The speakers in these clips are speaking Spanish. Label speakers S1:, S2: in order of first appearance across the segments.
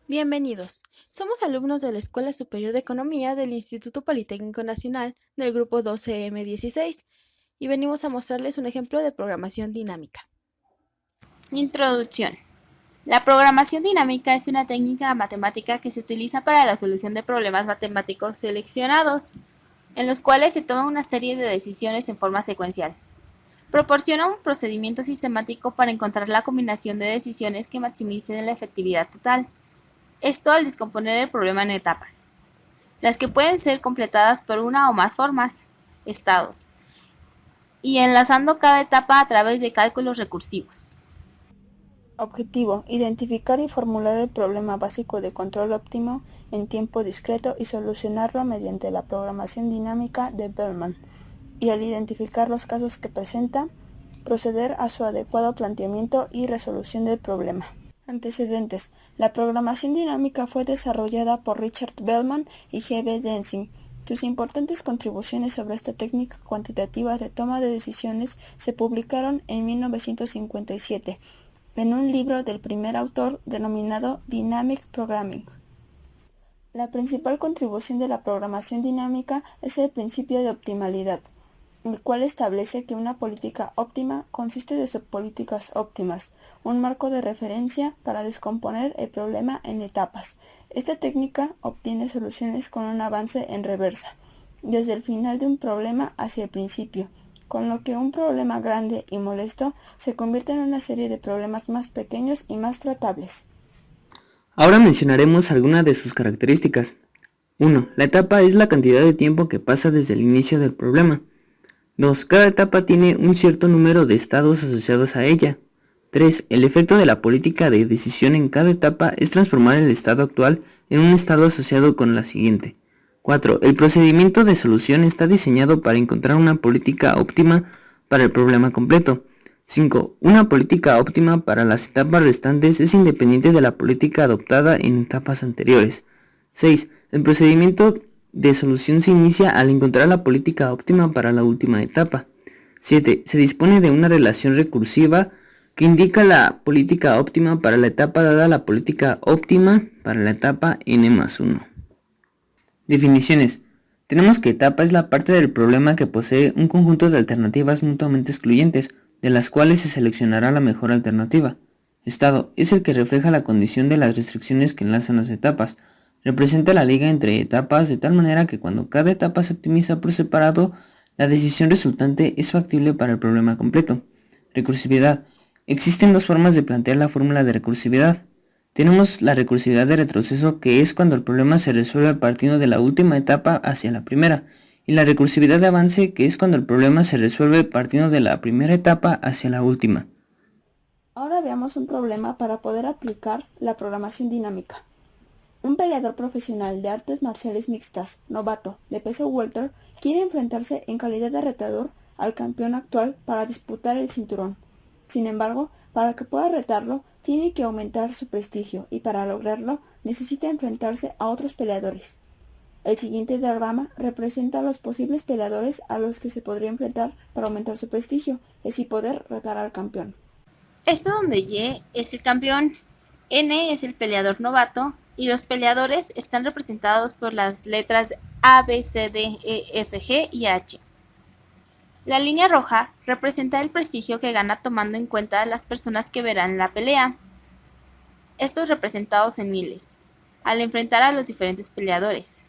S1: Bienvenidos. Somos alumnos de la Escuela Superior de Economía del Instituto Politécnico Nacional del grupo 12M16 y venimos a mostrarles un ejemplo de programación dinámica.
S2: Introducción. La programación dinámica es una técnica matemática que se utiliza para la solución de problemas matemáticos seleccionados, en los cuales se toma una serie de decisiones en forma secuencial. Proporciona un procedimiento sistemático para encontrar la combinación de decisiones que maximice la efectividad total. Esto al descomponer el problema en etapas, las que pueden ser completadas por una o más formas, estados, y enlazando cada etapa a través de cálculos recursivos.
S3: Objetivo: identificar y formular el problema básico de control óptimo en tiempo discreto y solucionarlo mediante la programación dinámica de Bellman. Y al identificar los casos que presenta, proceder a su adecuado planteamiento y resolución del problema. Antecedentes: la programación dinámica fue desarrollada por Richard Bellman y G. B. Densing. Sus importantes contribuciones sobre esta técnica cuantitativa de toma de decisiones se publicaron en 1957 en un libro del primer autor denominado Dynamic Programming. La principal contribución de la programación dinámica es el principio de optimalidad, el cual establece que una política óptima consiste de subpolíticas óptimas, un marco de referencia para descomponer el problema en etapas. Esta técnica obtiene soluciones con un avance en reversa, desde el final de un problema hacia el principio, con lo que un problema grande y molesto se convierte en una serie de problemas más pequeños y más tratables.
S4: Ahora mencionaremos algunas de sus características. 1. La etapa es la cantidad de tiempo que pasa desde el inicio del problema. 2. Cada etapa tiene un cierto número de estados asociados a ella. 3. El efecto de la política de decisión en cada etapa es transformar el estado actual en un estado asociado con la siguiente. 4. El procedimiento de solución está diseñado para encontrar una política óptima para el problema completo. 5. Una política óptima para las etapas restantes es independiente de la política adoptada en etapas anteriores. 6. El procedimiento de solución se inicia al encontrar la política óptima para la última etapa. 7. Se dispone de una relación recursiva que indica la política óptima para la etapa dada la política óptima para la etapa n+1. Definiciones. Tenemos que etapa es la parte del problema que posee un conjunto de alternativas mutuamente excluyentes, de las cuales se seleccionará la mejor alternativa. Estado es el que refleja la condición de las restricciones que enlazan las etapas. Representa la liga entre etapas de tal manera que cuando cada etapa se optimiza por separado, la decisión resultante es factible para el problema completo. Recursividad. Existen dos formas de plantear la fórmula de recursividad. Tenemos la recursividad de retroceso, que es cuando el problema se resuelve partiendo de la última etapa hacia la primera, y la recursividad de avance, que es cuando el problema se resuelve partiendo de la primera etapa hacia la última.
S3: Ahora veamos un problema para poder aplicar la programación dinámica. Un peleador profesional de artes marciales mixtas, novato, de peso welter, quiere enfrentarse en calidad de retador al campeón actual para disputar el cinturón. Sin embargo, para que pueda retarlo, tiene que aumentar su prestigio y para lograrlo necesita enfrentarse a otros peleadores. El siguiente diagrama representa a los posibles peleadores a los que se podría enfrentar para aumentar su prestigio y así poder retar al campeón.
S2: Esto donde Y es el campeón, N es el peleador novato y los peleadores están representados por las letras A, B, C, D, E, F, G y H. La línea roja representa el prestigio que gana tomando en cuenta las personas que verán la pelea, estos representados en miles, al enfrentar a los diferentes peleadores.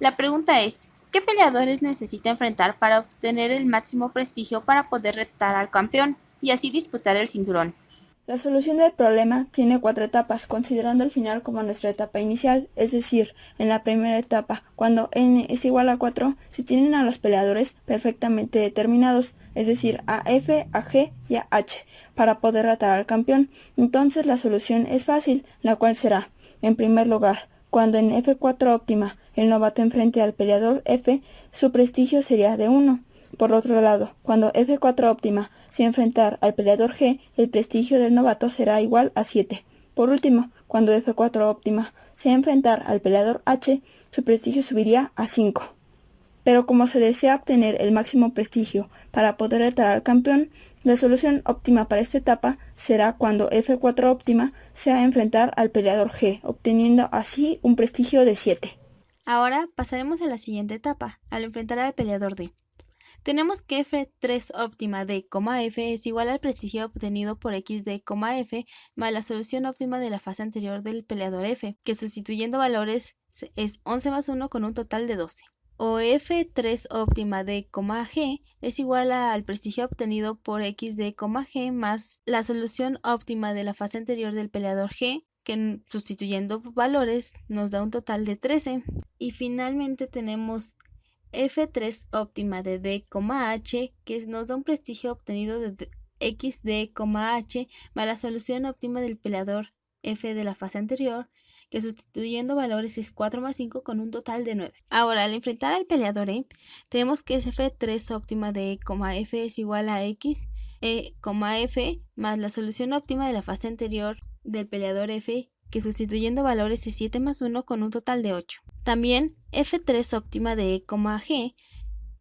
S2: La pregunta es, ¿qué peleadores necesita enfrentar para obtener el máximo prestigio para poder retar al campeón y así disputar el cinturón?
S3: La solución del problema tiene 4 etapas, considerando el final como nuestra etapa inicial, es decir, en la primera etapa, cuando n es igual a 4, se tienen a los peleadores perfectamente determinados, es decir, a F, a G y a H, para poder retar al campeón. Entonces la solución es fácil, la cual será, en primer lugar, cuando en F4 óptima el novato enfrente al peleador F, su prestigio sería de 1. Por otro lado, cuando F4 óptima se enfrentar al peleador G, el prestigio del novato será igual a 7. Por último, cuando F4 óptima se enfrentar al peleador H, su prestigio subiría a 5. Pero como se desea obtener el máximo prestigio para poder retar al campeón, la solución óptima para esta etapa será cuando F4 óptima sea enfrentar al peleador G, obteniendo así un prestigio de 7.
S1: Ahora pasaremos a la siguiente etapa, al enfrentar al peleador D. Tenemos que F3 óptima D, F es igual al prestigio obtenido por XD, F más la solución óptima de la fase anterior del peleador F, que sustituyendo valores es 11 más 1 con un total de 12. O F3 óptima D, G es igual al prestigio obtenido por XD, G más la solución óptima de la fase anterior del peleador G, que sustituyendo valores nos da un total de 13. Y finalmente tenemos F3 óptima de D, H, que nos da un prestigio obtenido de XD, H, más la solución óptima del peleador F de la fase anterior, que sustituyendo valores es 4 más 5 con un total de 9. Ahora, al enfrentar al peleador E, tenemos que F3 óptima de E, F es igual a X, F más la solución óptima de la fase anterior del peleador F, que sustituyendo valores es 7 más 1 con un total de 8. También F3 óptima de E, G,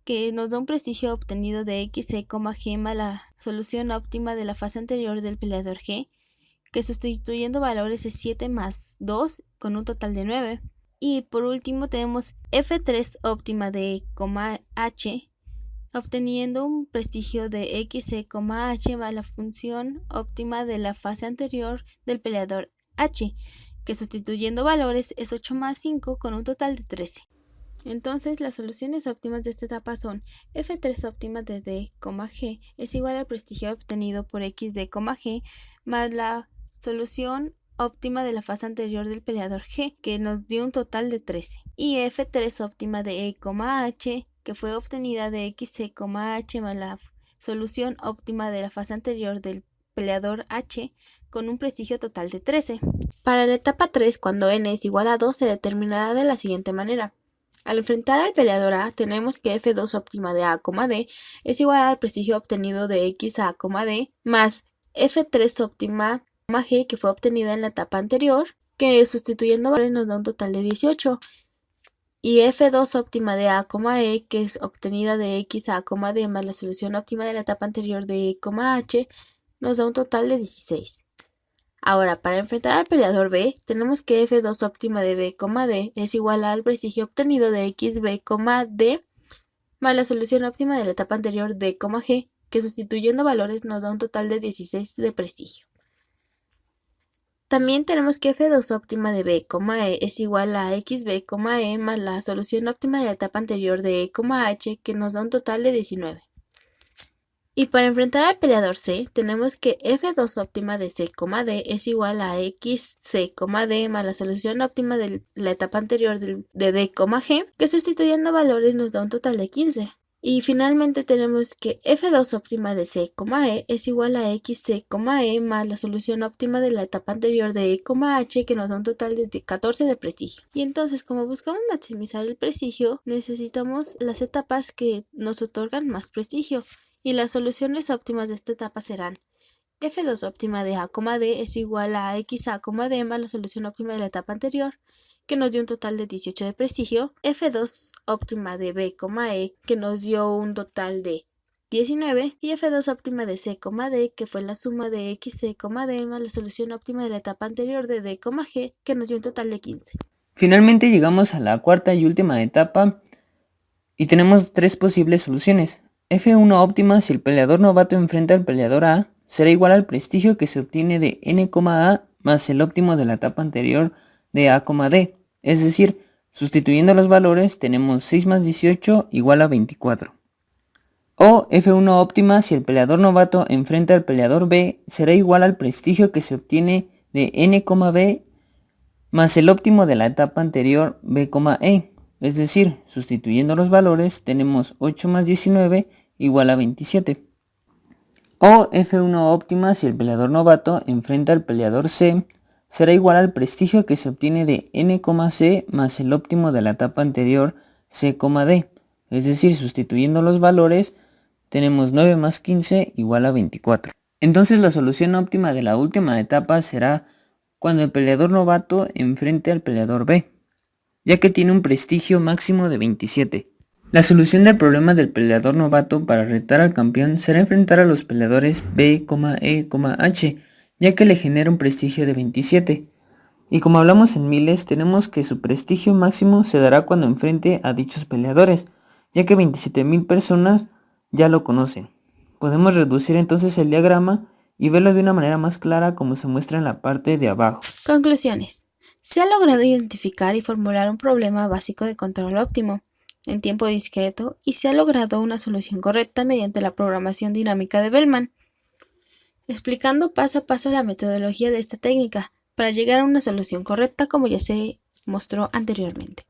S1: que nos da un prestigio obtenido de X, G más la solución óptima de la fase anterior del peleador G, que sustituyendo valores es 7 más 2 con un total de 9. Y por último tenemos F3 óptima de E, H, obteniendo un prestigio de X, H más la función óptima de la fase anterior del peleador H, que sustituyendo valores es 8 más 5 con un total de 13. Entonces las soluciones óptimas de esta etapa son F3 óptima de D, G es igual al prestigio obtenido por XD, G más la solución óptima de la fase anterior del peleador G, que nos dio un total de 13. Y F3 óptima de E, H, que fue obtenida de XC, H más la solución óptima de la fase anterior del peleador H, con un prestigio total de 13. Para la etapa 3, cuando n es igual a 2, se determinará de la siguiente manera. Al enfrentar al peleador A, tenemos que F2 óptima de A, D es igual al prestigio obtenido de X A, D, más F3 óptima G, que fue obtenida en la etapa anterior, que sustituyendo valores nos da un total de 18. Y F2 óptima de A, E, que es obtenida de X A, D, más la solución óptima de la etapa anterior de E, H, nos da un total de 16. Ahora, para enfrentar al peleador B, tenemos que F2 óptima de B, D es igual al prestigio obtenido de X, B, D, más la solución óptima de la etapa anterior de G, que sustituyendo valores nos da un total de 16 de prestigio. También tenemos que F2 óptima de B, E es igual a XB, E más la solución óptima de la etapa anterior de E, H, que nos da un total de 19. Y para enfrentar al peleador C, tenemos que F2 óptima de C, D es igual a XC, D más la solución óptima de la etapa anterior de D, G, que sustituyendo valores nos da un total de 15. Y finalmente tenemos que F2 óptima de C, E es igual a XC, E más la solución óptima de la etapa anterior de E, H, que nos da un total de 14 de prestigio. Y entonces, como buscamos maximizar el prestigio, necesitamos las etapas que nos otorgan más prestigio. Y las soluciones óptimas de esta etapa serán F2 óptima de A, D es igual a X A, D más la solución óptima de la etapa anterior, que nos dio un total de 18 de prestigio, F2 óptima de B, E, que nos dio un total de 19, y F2 óptima de C, D, que fue la suma de X, C, D más la solución óptima de la etapa anterior de D, G, que nos dio un total de 15.
S4: Finalmente llegamos a la cuarta y última etapa y tenemos tres posibles soluciones. F1 óptima si el peleador novato enfrenta al peleador A, será igual al prestigio que se obtiene de N, A más el óptimo de la etapa anterior de A, D. Es decir, sustituyendo los valores tenemos 6 más 18 igual a 24. O F1 óptima si el peleador novato enfrenta al peleador B, será igual al prestigio que se obtiene de N, B más el óptimo de la etapa anterior B, E. Es decir, sustituyendo los valores tenemos 8 más 19 igual a 27. O F1 óptima si el peleador novato enfrenta al peleador C, será igual al prestigio que se obtiene de N, C más el óptimo de la etapa anterior C, D. Es decir, sustituyendo los valores tenemos 9 más 15 igual a 24. Entonces la solución óptima de la última etapa será cuando el peleador novato enfrente al peleador B, ya que tiene un prestigio máximo de 27. La solución del problema del peleador novato para retar al campeón será enfrentar a los peleadores B, E, H, ya que le genera un prestigio de 27. Y como hablamos en miles, tenemos que su prestigio máximo se dará cuando enfrente a dichos peleadores, ya que 27.000 personas ya lo conocen. Podemos reducir entonces el diagrama y verlo de una manera más clara como se muestra en la parte de abajo.
S1: Conclusiones. Se ha logrado identificar y formular un problema básico de control óptimo en tiempo discreto y se ha logrado una solución correcta mediante la programación dinámica de Bellman, explicando paso a paso la metodología de esta técnica para llegar a una solución correcta como ya se mostró anteriormente.